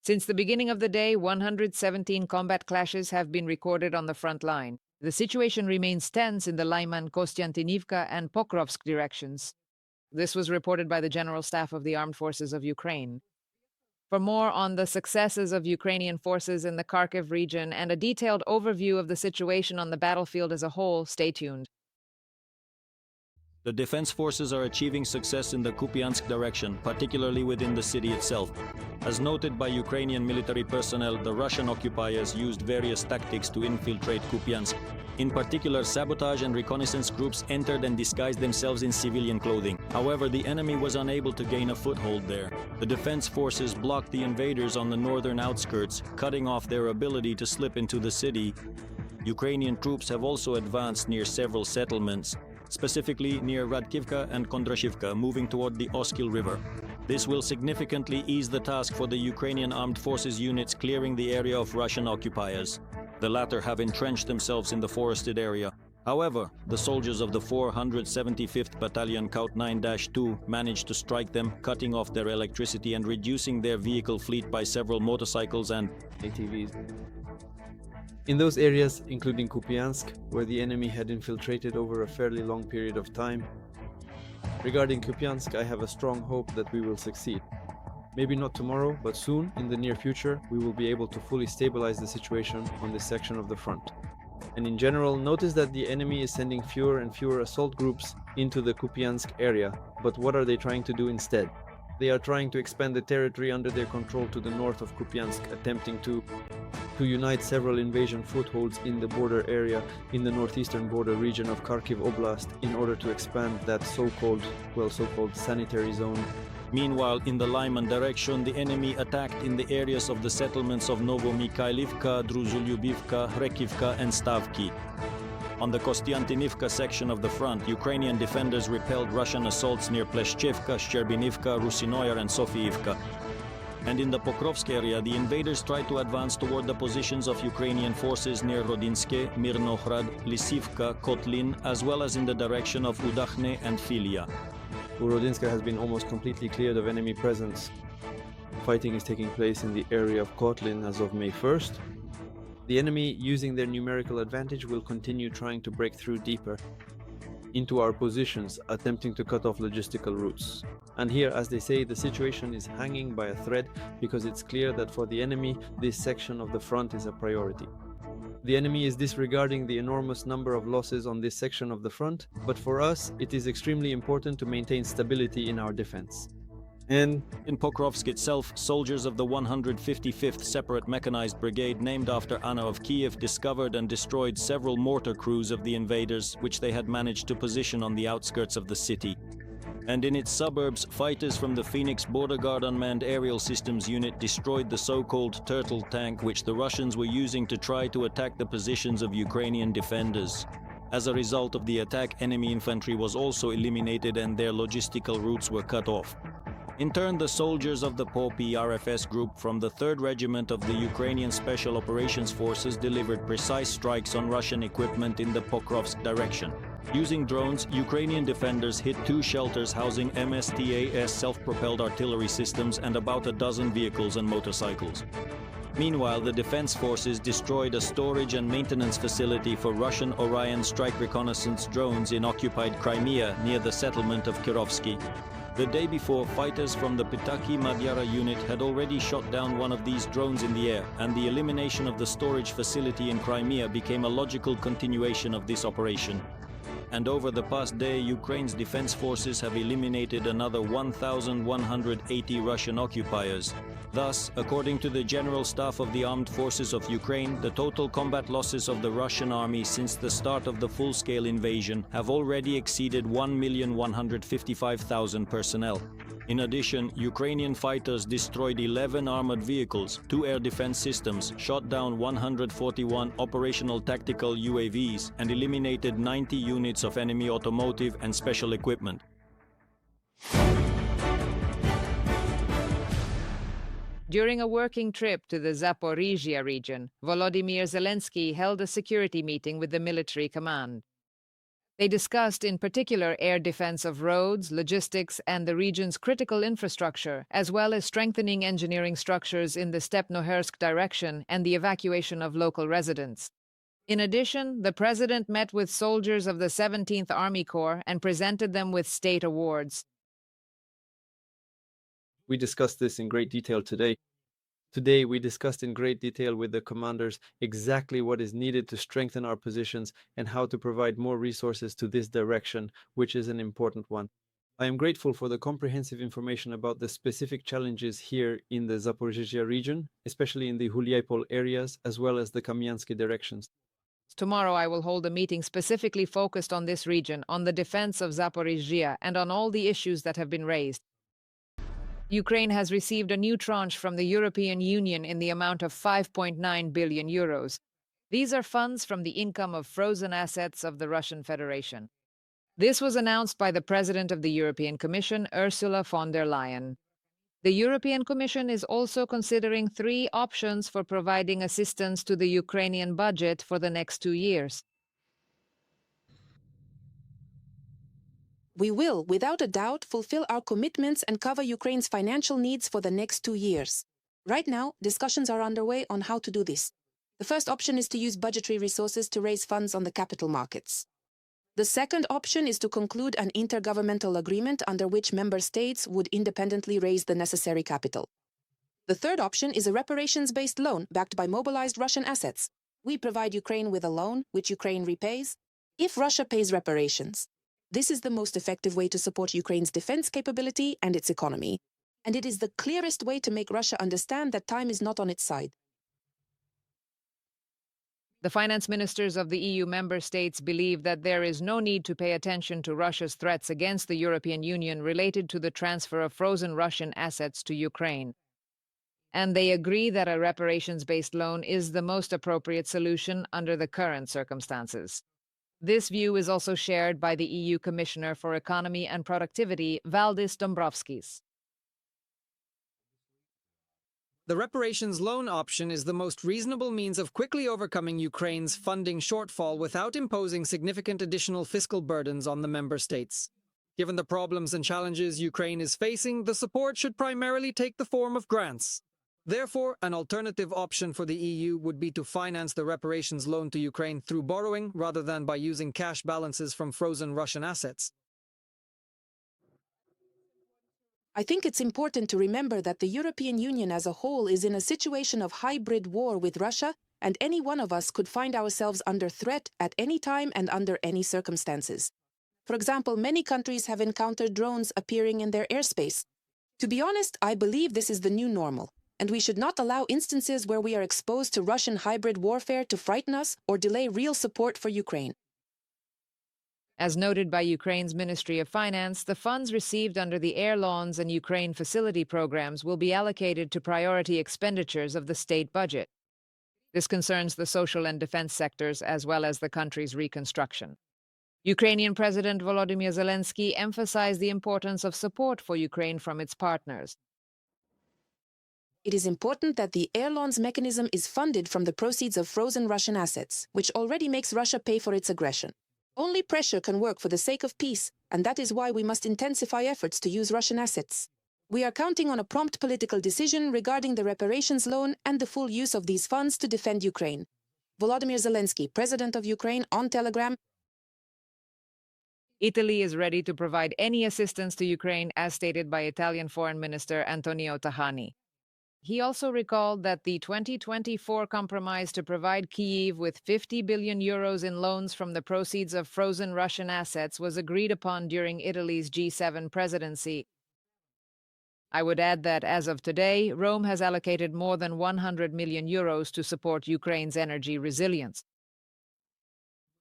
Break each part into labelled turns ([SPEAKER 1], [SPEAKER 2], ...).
[SPEAKER 1] Since the beginning of the day, 117 combat clashes have been recorded on the front line. The situation remains tense in the Lyman, Kostiantynivka, and Pokrovsk directions. This was reported by the General Staff of the Armed Forces of Ukraine. For more on the successes of Ukrainian forces in the Kharkiv region and a detailed overview of the situation on the battlefield as a whole, stay tuned.
[SPEAKER 2] The defense forces are achieving success in the Kupyansk direction, particularly within the city itself. As noted by Ukrainian military personnel, the Russian occupiers used various tactics to infiltrate Kupyansk. In particular, sabotage and reconnaissance groups entered and disguised themselves in civilian clothing. However, the enemy was unable to gain a foothold there. The defense forces blocked the invaders on the northern outskirts, cutting off their ability to slip into the city. Ukrainian troops have also advanced near several settlements, specifically near RADKIVKA and Kondrashivka, moving toward the Oskil River. This will significantly ease the task for the Ukrainian armed forces units clearing the area of Russian occupiers. The latter have entrenched themselves in the forested area. However, the soldiers of the 475th Battalion Kaut 9-2 managed to strike them, cutting off their electricity and reducing their vehicle fleet by several motorcycles and
[SPEAKER 3] ATVs. In those areas, including Kupyansk, where the enemy had infiltrated over a fairly long period of time. Regarding Kupyansk, I have a strong hope that we will succeed. Maybe not tomorrow, but soon, in the near future, we will be able to fully stabilize the situation on this section of the front. And in general, notice that the enemy is sending fewer and fewer assault groups into the Kupyansk area. But what are they trying to do instead? They are trying to expand the territory under their control to the north of Kupyansk, attempting to unite several invasion footholds in the border area in the northeastern border region of Kharkiv Oblast in order to expand that so-called sanitary zone.
[SPEAKER 2] Meanwhile, in the Lyman direction, the enemy attacked in the areas of the settlements of Novomikhailivka, Druzulyubivka, Rekivka and Stavki. On the Kostiantynivka section of the front, Ukrainian defenders repelled Russian assaults near Pleshchevka, Shcherbinivka, Rusinoyar and Sofiivka. And in the Pokrovsk area, the invaders tried to advance toward the positions of Ukrainian forces near Rodinske, Mirnohrad, Lisivka, Kotlin, as well as in the direction of Udakhne and Filia.
[SPEAKER 3] Rodinska has been almost completely cleared of enemy presence. Fighting is taking place in the area of Kotlin as of May 1st. The enemy, using their numerical advantage, will continue trying to break through deeper into our positions, attempting to cut off logistical routes. And here, as they say, the situation is hanging by a thread because it's clear that for the enemy, this section of the front is a priority. The enemy is disregarding the enormous number of losses on this section of the front, but for us, it is extremely important to maintain stability in our defense. And
[SPEAKER 2] in Pokrovsk itself, soldiers of the 155th Separate Mechanized Brigade, named after Anna of Kiev, discovered and destroyed several mortar crews of the invaders, which they had managed to position on the outskirts of the city. And in its suburbs, fighters from the Phoenix Border Guard Unmanned Aerial Systems Unit destroyed the so-called Turtle tank, which the Russians were using to try to attack the positions of Ukrainian defenders. As a result of the attack, enemy infantry was also eliminated and their logistical routes were cut off. In turn, the soldiers of the POPI RFS group from the 3rd Regiment of the Ukrainian Special Operations Forces delivered precise strikes on Russian equipment in the Pokrovsk direction. Using drones, Ukrainian defenders hit 2 shelters housing MSTAS self-propelled artillery systems and about a dozen vehicles and motorcycles. Meanwhile, the defense forces destroyed a storage and maintenance facility for Russian Orion strike reconnaissance drones in occupied Crimea near the settlement of Kirovsky. The day before, fighters from the Pitaki Magyara unit had already shot down one of these drones in the air, and the elimination of the storage facility in Crimea became a logical continuation of this operation. And over the past day, Ukraine's defense forces have eliminated another 1,180 Russian occupiers. Thus, according to the General Staff of the Armed Forces of Ukraine, the total combat losses of the Russian army since the start of the full-scale invasion have already exceeded 1,155,000 personnel. In addition, Ukrainian fighters destroyed 11 armored vehicles, 2 air defense systems, shot down 141 operational tactical UAVs, and eliminated 90 units of enemy automotive and special equipment.
[SPEAKER 1] During a working trip to the Zaporizhzhia region, Volodymyr Zelensky held a security meeting with the military command. They discussed in particular air defense of roads, logistics, and the region's critical infrastructure, as well as strengthening engineering structures in the Stepnohersk direction and the evacuation of local residents. In addition, the president met with soldiers of the 17th Army Corps and presented them with state awards.
[SPEAKER 3] We discussed this in great detail today. Today, we discussed in great detail with the commanders exactly what is needed to strengthen our positions and how to provide more resources to this direction, which is an important one. I am grateful for the comprehensive information about the specific challenges here in the Zaporizhzhia region, especially in the Huliaipol areas, as well as the Kamyansky directions.
[SPEAKER 1] Tomorrow I will hold a meeting specifically focused on this region, on the defense of Zaporizhzhia, and on all the issues that have been raised. Ukraine has received a new tranche from the European Union in the amount of 5.9 billion euros. These are funds from the income of frozen assets of the Russian Federation. This was announced by the President of the European Commission, Ursula von der Leyen. The European Commission is also considering 3 options for providing assistance to the Ukrainian budget for the next 2 years.
[SPEAKER 4] We will, without a doubt, fulfill our commitments and cover Ukraine's financial needs for the next 2 years. Right now, discussions are underway on how to do this. The first option is to use budgetary resources to raise funds on the capital markets. The second option is to conclude an intergovernmental agreement under which member states would independently raise the necessary capital. The third option is a reparations-based loan backed by mobilized Russian assets. We provide Ukraine with a loan, which Ukraine repays, if Russia pays reparations. This is the most effective way to support Ukraine's defense capability and its economy, and it is the clearest way to make Russia understand that time is not on its side.
[SPEAKER 1] The finance ministers of the EU member states believe that there is no need to pay attention to Russia's threats against the European Union related to the transfer of frozen Russian assets to Ukraine. And they agree that a reparations-based loan is the most appropriate solution under the current circumstances. This view is also shared by the EU Commissioner for Economy and Productivity, Valdis Dombrovskis.
[SPEAKER 5] The reparations loan option is the most reasonable means of quickly overcoming Ukraine's funding shortfall without imposing significant additional fiscal burdens on the member states. Given the problems and challenges Ukraine is facing, the support should primarily take the form of grants. Therefore, an alternative option for the EU would be to finance the reparations loan to Ukraine through borrowing rather than by using cash balances from frozen Russian assets.
[SPEAKER 4] I think it's important to remember that the European Union as a whole is in a situation of hybrid war with Russia, and any one of us could find ourselves under threat at any time and under any circumstances. For example, many countries have encountered drones appearing in their airspace. To be honest, I believe this is the new normal, and we should not allow instances where we are exposed to Russian hybrid warfare to frighten us or delay real support for Ukraine.
[SPEAKER 1] As noted by Ukraine's Ministry of Finance, the funds received under the Air Loans and Ukraine Facility programs will be allocated to priority expenditures of the state budget. This concerns the social and defense sectors as well as the country's reconstruction. Ukrainian President Volodymyr Zelensky emphasized the importance of support for Ukraine from its partners.
[SPEAKER 4] It is important that the air loans mechanism is funded from the proceeds of frozen Russian assets, which already makes Russia pay for its aggression. Only pressure can work for the sake of peace, and that is why we must intensify efforts to use Russian assets. We are counting on a prompt political decision regarding the reparations loan and the full use of these funds to defend Ukraine. Volodymyr Zelensky, President of Ukraine, on Telegram.
[SPEAKER 1] Italy is ready to provide any assistance to Ukraine, as stated by Italian Foreign Minister Antonio Tajani. He also recalled that the 2024 compromise to provide Kyiv with 50 billion euros in loans from the proceeds of frozen Russian assets was agreed upon during Italy's G7 presidency. I would add that, as of today, Rome has allocated more than 100 million euros to support Ukraine's energy resilience.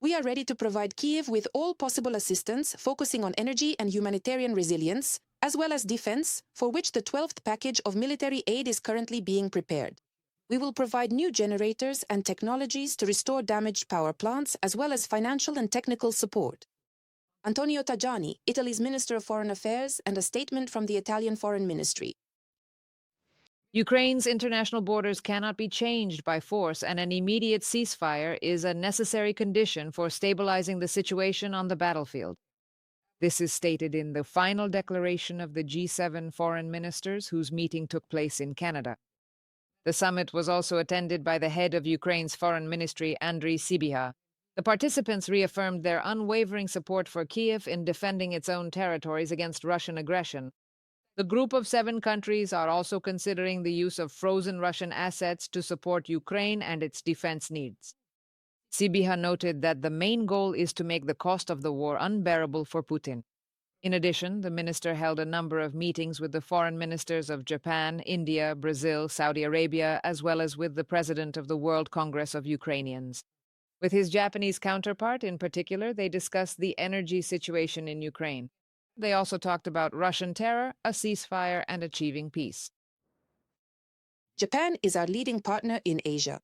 [SPEAKER 4] We are ready to provide Kyiv with all possible assistance, focusing on energy and humanitarian resilience, as well as defense, for which the 12th package of military aid is currently being prepared. We will provide new generators and technologies to restore damaged power plants, as well as financial and technical support. Antonio Tajani, Italy's Minister of Foreign Affairs, and a statement from the Italian Foreign Ministry.
[SPEAKER 1] Ukraine's international borders cannot be changed by force, and an immediate ceasefire is a necessary condition for stabilizing the situation on the battlefield. This is stated in the final declaration of the G7 foreign ministers, whose meeting took place in Canada. The summit was also attended by the head of Ukraine's foreign ministry, Andriy Sybiha. The participants reaffirmed their unwavering support for Kiev in defending its own territories against Russian aggression. The group of 7 countries are also considering the use of frozen Russian assets to support Ukraine and its defense needs. Sybiha noted that the main goal is to make the cost of the war unbearable for Putin. In addition, the minister held a number of meetings with the foreign ministers of Japan, India, Brazil, Saudi Arabia, as well as with the president of the World Congress of Ukrainians. With his Japanese counterpart in particular, they discussed the energy situation in Ukraine. They also talked about Russian terror, a ceasefire, and achieving peace.
[SPEAKER 4] Japan is our leading partner in Asia.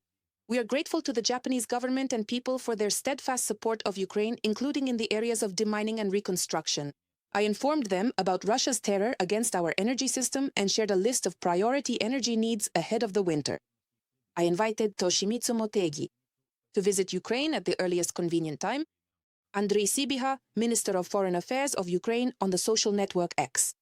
[SPEAKER 4] We are grateful to the Japanese government and people for their steadfast support of Ukraine, including in the areas of demining and reconstruction. I informed them about Russia's terror against our energy system and shared a list of priority energy needs ahead of the winter. I invited Toshimitsu Motegi to visit Ukraine at the earliest convenient time. Andriy Sybiha, Minister of Foreign Affairs of Ukraine, on the social network X.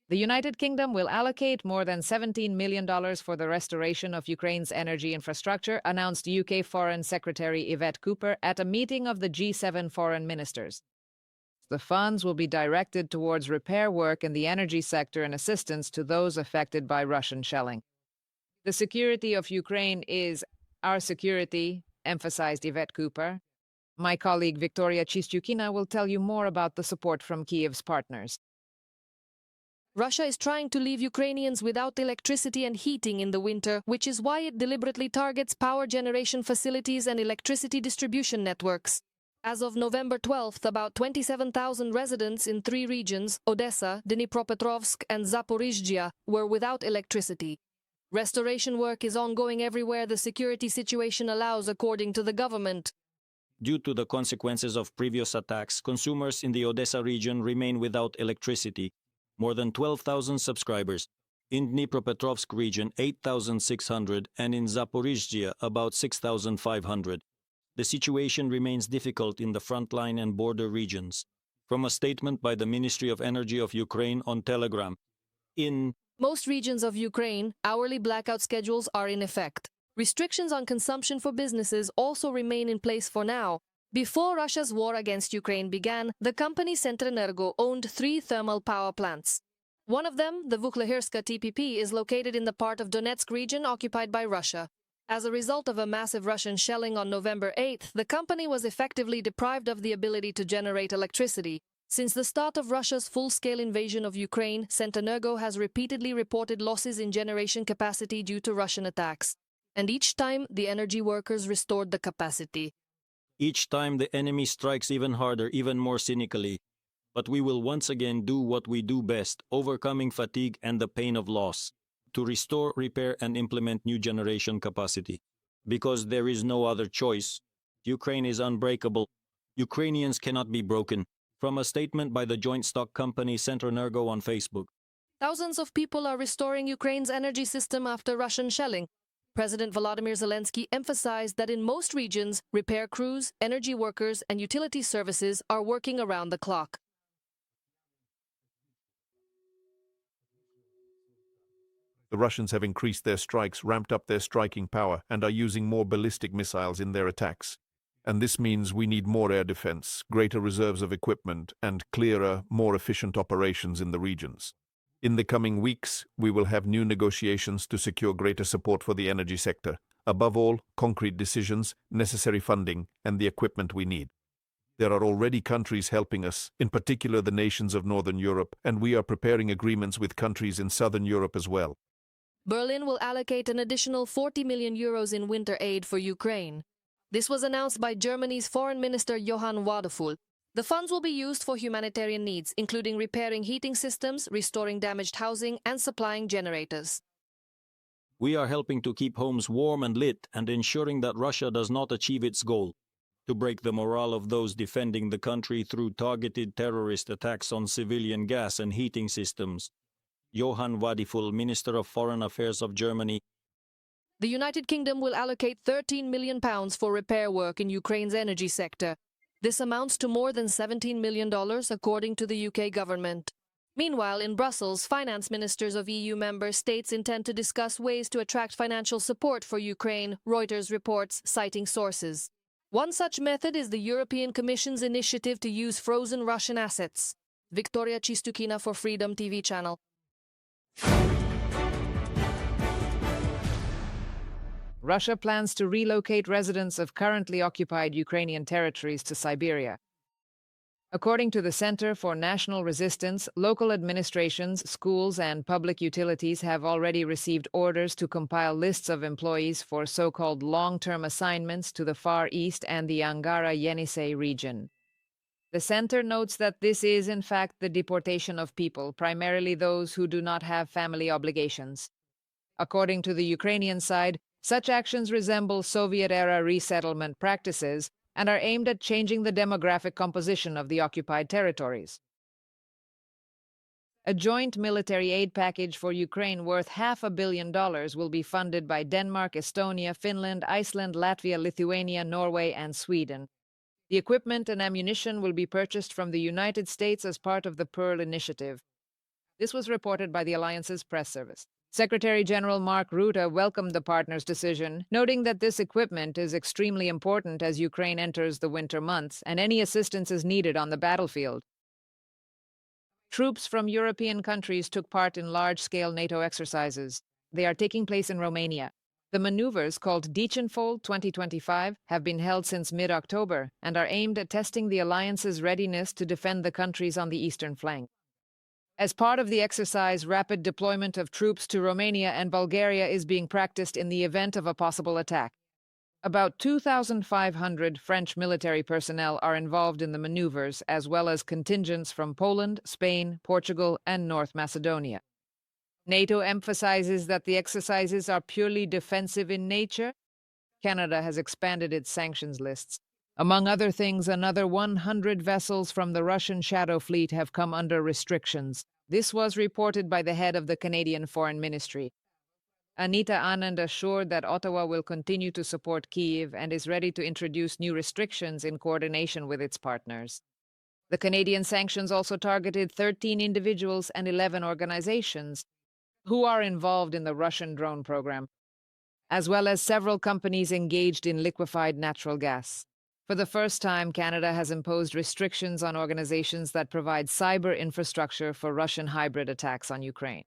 [SPEAKER 1] The United Kingdom will allocate more than $17 million for the restoration of Ukraine's energy infrastructure, announced UK Foreign Secretary Yvette Cooper at a meeting of the G7 foreign ministers. The funds will be directed towards repair work in the energy sector and assistance to those affected by Russian shelling. The security of Ukraine is our security, emphasized Yvette Cooper. My colleague Victoria Chistyukina will tell you more about the support from Kiev's partners.
[SPEAKER 6] Russia is trying to leave Ukrainians without electricity and heating in the winter, which is why it deliberately targets power generation facilities and electricity distribution networks. As of November 12th, about 27,000 residents in 3 regions, Odessa, Dnipropetrovsk, and Zaporizhzhia, were without electricity. Restoration work is ongoing everywhere the security situation allows, according to the government.
[SPEAKER 2] Due to the consequences of previous attacks, consumers in the Odessa region remain without electricity. More than 12,000 subscribers. In Dnipropetrovsk region, 8,600, and in Zaporizhzhia, about 6,500. The situation remains difficult in the frontline and border regions. From a statement by the Ministry of Energy of Ukraine on Telegram, in
[SPEAKER 6] most regions of Ukraine, hourly blackout schedules are in effect. Restrictions on consumption for businesses also remain in place for now. Before Russia's war against Ukraine began, the company Centrenergo owned 3 thermal power plants. One of them, the Vukhlehirska TPP, is located in the part of Donetsk region occupied by Russia. As a result of a massive Russian shelling on November 8th, the company was effectively deprived of the ability to generate electricity. Since the start of Russia's full-scale invasion of Ukraine, Centrenergo has repeatedly reported losses in generation capacity due to Russian attacks. And each time, the energy workers restored the capacity.
[SPEAKER 2] Each time the enemy strikes even harder, even more cynically. But we will once again do what we do best, overcoming fatigue and the pain of loss, to restore, repair, and implement new generation capacity. Because there is no other choice. Ukraine is unbreakable. Ukrainians cannot be broken. From a statement by the joint stock company Centrenergo on Facebook.
[SPEAKER 6] Thousands of people are restoring Ukraine's energy system after Russian shelling. President Volodymyr Zelensky emphasized that in most regions, repair crews, energy workers, and utility services are working around the clock.
[SPEAKER 7] The Russians have increased their strikes, ramped up their striking power, and are using more ballistic missiles in their attacks. And this means we need more air defense, greater reserves of equipment, and clearer, more efficient operations in the regions. In the coming weeks, we will have new negotiations to secure greater support for the energy sector. Above all, concrete decisions, necessary funding, and the equipment we need. There are already countries helping us, in particular the nations of Northern Europe, and we are preparing agreements with countries in Southern Europe as well.
[SPEAKER 6] Berlin will allocate an additional 40 million euros in winter aid for Ukraine. This was announced by Germany's Foreign Minister Johann Wadefull. The funds will be used for humanitarian needs, including repairing heating systems, restoring damaged housing, and supplying generators.
[SPEAKER 2] We are helping to keep homes warm and lit and ensuring that Russia does not achieve its goal, to break the morale of those defending the country through targeted terrorist attacks on civilian gas and heating systems. Johann Wadiful, Minister of Foreign Affairs of Germany.
[SPEAKER 6] The United Kingdom will allocate £13 million for repair work in Ukraine's energy sector. This amounts to more than $17 million, according to the UK government. Meanwhile, in Brussels, finance ministers of EU member states intend to discuss ways to attract financial support for Ukraine, Reuters reports, citing sources. One such method is the European Commission's initiative to use frozen Russian assets. Victoria Chistukina for Freedom TV channel.
[SPEAKER 1] Russia plans to relocate residents of currently occupied Ukrainian territories to Siberia. According to the Center for National Resistance, local administrations, schools, and public utilities have already received orders to compile lists of employees for so-called long-term assignments to the Far East and the Angara-Yenisei region. The center notes that this is, in fact, the deportation of people, primarily those who do not have family obligations. According to the Ukrainian side, such actions resemble Soviet-era resettlement practices and are aimed at changing the demographic composition of the occupied territories. A joint military aid package for Ukraine worth $500 million will be funded by Denmark, Estonia, Finland, Iceland, Latvia, Lithuania, Norway, and Sweden. The equipment and ammunition will be purchased from the United States as part of the Pearl Initiative. This was reported by the Alliance's press service. Secretary General Mark Rutte welcomed the partners' decision, noting that this equipment is extremely important as Ukraine enters the winter months and any assistance is needed on the battlefield. Troops from European countries took part in large-scale NATO exercises. They are taking place in Romania. The maneuvers, called Deechenfold 2025, have been held since mid-October and are aimed at testing the alliance's readiness to defend the countries on the eastern flank. As part of the exercise, rapid deployment of troops to Romania and Bulgaria is being practiced in the event of a possible attack. About 2,500 French military personnel are involved in the maneuvers, as well as contingents from Poland, Spain, Portugal, and North Macedonia. NATO emphasizes that the exercises are purely defensive in nature. Canada has expanded its sanctions lists. Among other things, another 100 vessels from the Russian Shadow Fleet have come under restrictions. This was reported by the head of the Canadian Foreign Ministry. Anita Anand assured that Ottawa will continue to support Kyiv and is ready to introduce new restrictions in coordination with its partners. The Canadian sanctions also targeted 13 individuals and 11 organizations who are involved in the Russian drone program, as well as several companies engaged in liquefied natural gas. For the first time, Canada has imposed restrictions on organizations that provide cyber infrastructure for Russian hybrid attacks on Ukraine.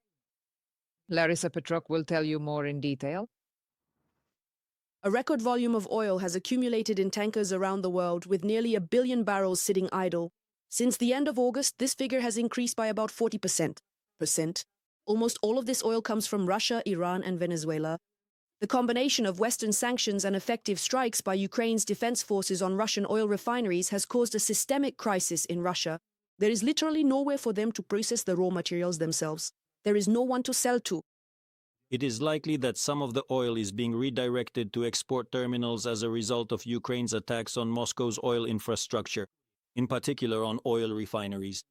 [SPEAKER 1] Larissa Petruk will tell you more in detail.
[SPEAKER 8] A record volume of oil has accumulated in tankers around the world, with nearly 1 billion barrels sitting idle. Since the end of August, this figure has increased by about 40%. Almost all of this oil comes from Russia, Iran, and Venezuela. The combination of Western sanctions and effective strikes by Ukraine's defense forces on Russian oil refineries has caused a systemic crisis in Russia. There is literally nowhere for them to process the raw materials themselves. There is no one to sell to.
[SPEAKER 2] It is likely that some of the oil is being redirected to export terminals as a result of Ukraine's attacks on Moscow's oil infrastructure, in particular on oil refineries.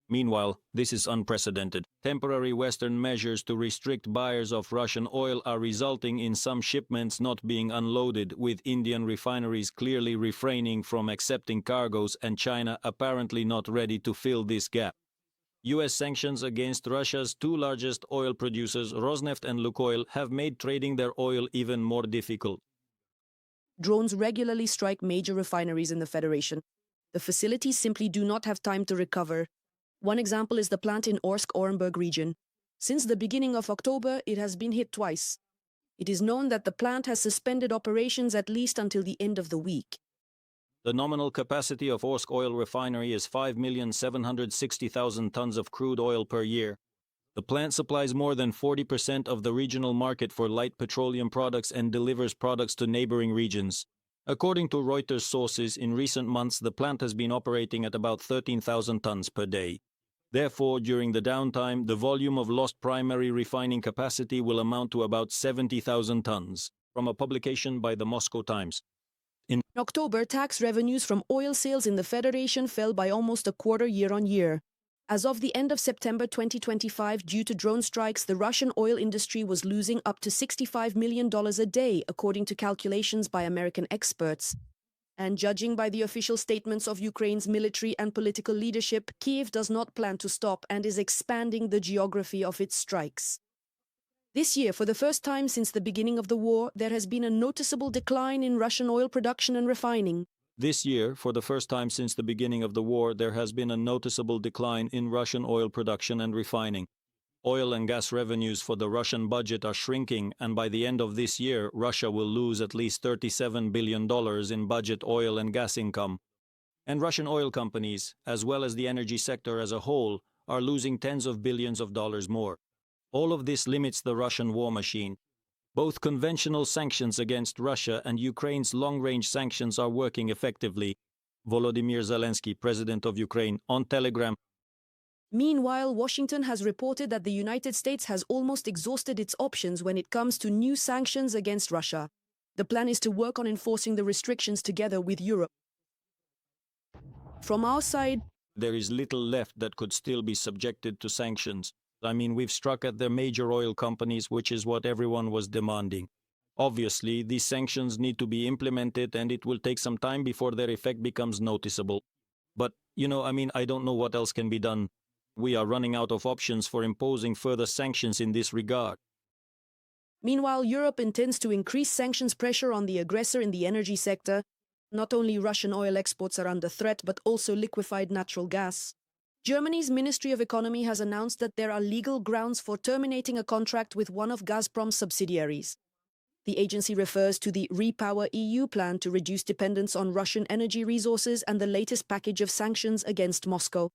[SPEAKER 2] Meanwhile, this is unprecedented. Temporary Western measures to restrict buyers of Russian oil are resulting in some shipments not being unloaded, with Indian refineries clearly refraining from accepting cargoes and China apparently not ready to fill this gap. U.S. sanctions against Russia's two largest oil producers, Rosneft and Lukoil, have made trading their oil even more difficult.
[SPEAKER 8] Drones regularly strike major refineries in the Federation. The facilities simply do not have time to recover. One example is the plant in Orsk-Orenburg region. Since the beginning of October, it has been hit twice. It is known that the plant has suspended operations at least until the end of the week.
[SPEAKER 2] The nominal capacity of Orsk Oil Refinery is 5,760,000 tons of crude oil per year. The plant supplies more than 40% of the regional market for light petroleum products and delivers products to neighboring regions. According to Reuters sources, in recent months the plant has been operating at about 13,000 tons per day. Therefore, during the downtime, the volume of lost primary refining capacity will amount to about 70,000 tons, from a publication by the Moscow Times.
[SPEAKER 8] In October, tax revenues from oil sales in the Federation fell by almost a quarter year-on-year. As of the end of September 2025, due to drone strikes, the Russian oil industry was losing up to $65 million a day, according to calculations by American experts. And judging by the official statements of Ukraine's military and political leadership, Kyiv does not plan to stop and is expanding the geography of its strikes. This year, for the first time since the beginning of the war, there has been a noticeable decline in Russian oil production and refining.
[SPEAKER 2] This year, for the first time since the beginning of the war, there has been a noticeable decline in Russian oil production and refining. Oil and gas revenues for the Russian budget are shrinking, and by the end of this year, Russia will lose at least $37 billion in budget oil and gas income. And Russian oil companies, as well as the energy sector as a whole, are losing tens of billions of dollars more. All of this limits the Russian war machine. Both conventional sanctions against Russia and Ukraine's long-range sanctions are working effectively. Volodymyr Zelensky, President of Ukraine, on Telegram.
[SPEAKER 8] Meanwhile, Washington has reported that the United States has almost exhausted its options when it comes to new sanctions against Russia. The plan is to work on enforcing the restrictions together with Europe. From our side,
[SPEAKER 2] there is little left that could still be subjected to sanctions. I mean, we've struck at the major oil companies, which is what everyone was demanding. Obviously, these sanctions need to be implemented, and it will take some time before their effect becomes noticeable. But, I don't know what else can be done. We are running out of options for imposing further sanctions in this regard.
[SPEAKER 8] Meanwhile, Europe intends to increase sanctions pressure on the aggressor in the energy sector. Not only Russian oil exports are under threat, but also liquefied natural gas. Germany's Ministry of Economy has announced that there are legal grounds for terminating a contract with one of Gazprom's subsidiaries. The agency refers to the Repower EU plan to reduce dependence on Russian energy resources and the latest package of sanctions against Moscow.